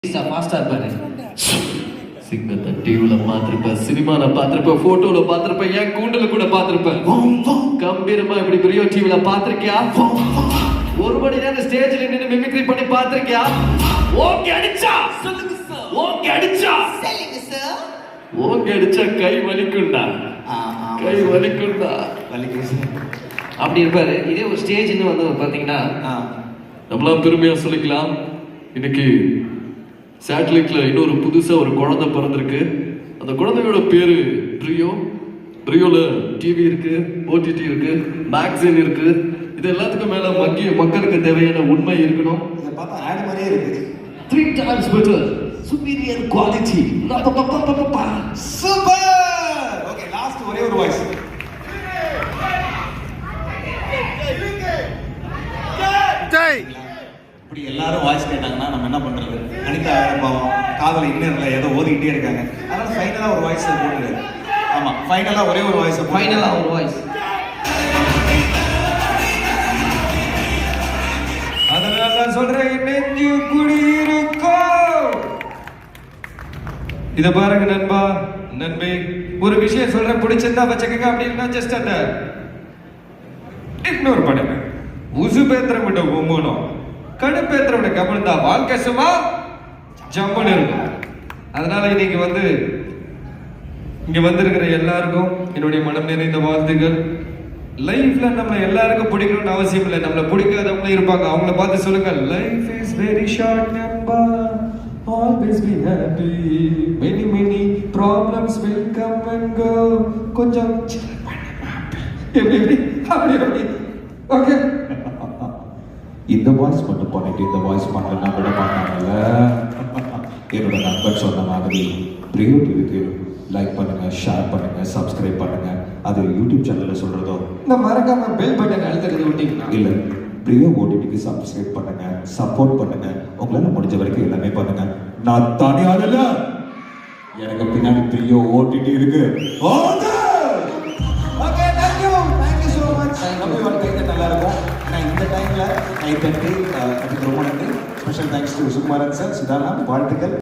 ஃபாஸ்டா இருப்பாரு. சிங்கத்தை டிவில பாத்திருப்ப, சினிமால பாத்திருப்ப, போட்டோல பாத்திருப்ப, ஏன் கூண்டுல கூட பாத்திருப்ப. கம்பீரமா இப்படி பெரிய டிவில பாத்திருக்கியா? ஒரு மணி நேரம் ஸ்டேஜ்ல நின்னு மிமிக்ரி பண்ணி பாத்திருக்கியா? ஓகே அடிச்சா சொல்லுங்க சார். ஓகே அடிச்சா சொல்லுங்க சார். ஓகே அடிச்சா கை வலிக்கும்டா. கை வலிக்கும்டா. வலிக்குது. அப்படி இருப்பாரு. இதே ஒரு ஸ்டேஜ்னு வந்து பாத்தீங்கன்னா நம்மளாம் பெருமையா சொல்லிக்கலாம். இன்னைக்கு சேட்டலைட்ல இன்னொரு புதுசா ஒரு குழந்தை பிறந்திருக்கு. அந்த குழந்தையோட பேரு பிரியோ. பிரியோல டிவி இருக்கு, ஓடிடி இருக்கு, மேக்சின் இருக்கு. இது எல்லாத்துக்கும் மேல மக்களுக்கு தேவையான உண்மை இருக்கணும். இதை பார்த்தா ஆட் மாதிரியே இருக்கு. 3 times better, superior quality. Super. Okay, last ஒரே ஒரு வாய்ஸ். ஜெய். இப்படி எல்லாரும் வாய்ஸ் கேட்டாங்கன்னா நம்ம என்ன பண்றது? அனிதா பாவம் காதல இன்னர்ல ஏதோ ஓதிக்கிட்டே இருக்காங்க. அதனால ஃபைனலா ஒரு வாய்ஸ் போட்டுரு. ஆமா, ஃபைனலா ஒரே ஒரு வாய்ஸ். ஃபைனலா ஒரு வாய்ஸ். அதனால நான் சொல்றேன், நெஞ்சு குடியிருக்கோ. இத பாருங்க நண்பா, நண்பே, ஒரு விஷயம் சொல்றேன், பிடிச்சிருந்தா வச்சுக்கங்க. அப்படின்னா ஜஸ்ட் அந்த இக்னோர் பண்ணுங்க. உசு பேத்திரம் விட ஒவ்வொன்றும் கடுப்பேத்திரம் விட கவனிந்தா வாழ்க்கை சும்மா ஜம்முன்னு இருக்கும். அதனால இன்னைக்கு வந்து இங்க வந்திருக்கிற எல்லாருக்கும் என்னுடைய மனம் நிறைந்த வாழ்த்துக்கள். லைஃப்ல நம்ம எல்லாருக்கும் பிடிக்கணும்னு அவசியம் இல்லை. நம்மள பிடிக்காதவங்களும் இருப்பாங்க. அவங்கள பார்த்து சொல்லுங்க, லைஃப் இஸ் வெரி ஷார்ட் நம்பா, always be happy, many many problems will come and go, கொஞ்சம் எப்படி அப்படி ஓகே. இந்த வாய்ஸ் மட்டும் பண்ணிட்டு இந்த வாய்ஸ் பண்ணலன்னா விட மாட்டாங்கல்ல. என்னோட நண்பர் சொன்ன மாதிரி பிரியோ டிவிக்கு லைக் பண்ணுங்க, ஷேர் பண்ணுங்க, சப்ஸ்கிரைப் பண்ணுங்க. அது யூடியூப் சேனல்ல சொல்றதோ நான் மறக்காம பெல் பட்டன் அழுத்துறது விட்டீங்கன்னா இல்ல, பிரியோ ஓடிடிக்கு சப்ஸ்கிரைப் பண்ணுங்க, சப்போர்ட் பண்ணுங்க. உங்களால முடிஞ்ச வரைக்கும் எல்லாமே பண்ணுங்க. நான் தனியால இல்ல, எனக்கு பின்னாடி பிரியோ ஓடிடி இருக்கு. Okay, thank you so much. நம்ம ஒரு கைது நல்லா இருக்கும். நான் இந்த டைம்ல கை தட்டி அதுக்கு ரொம்ப நன்றி. Special thanks to Sukumaran sir, Sudhana, வாழ்த்துக்கள்.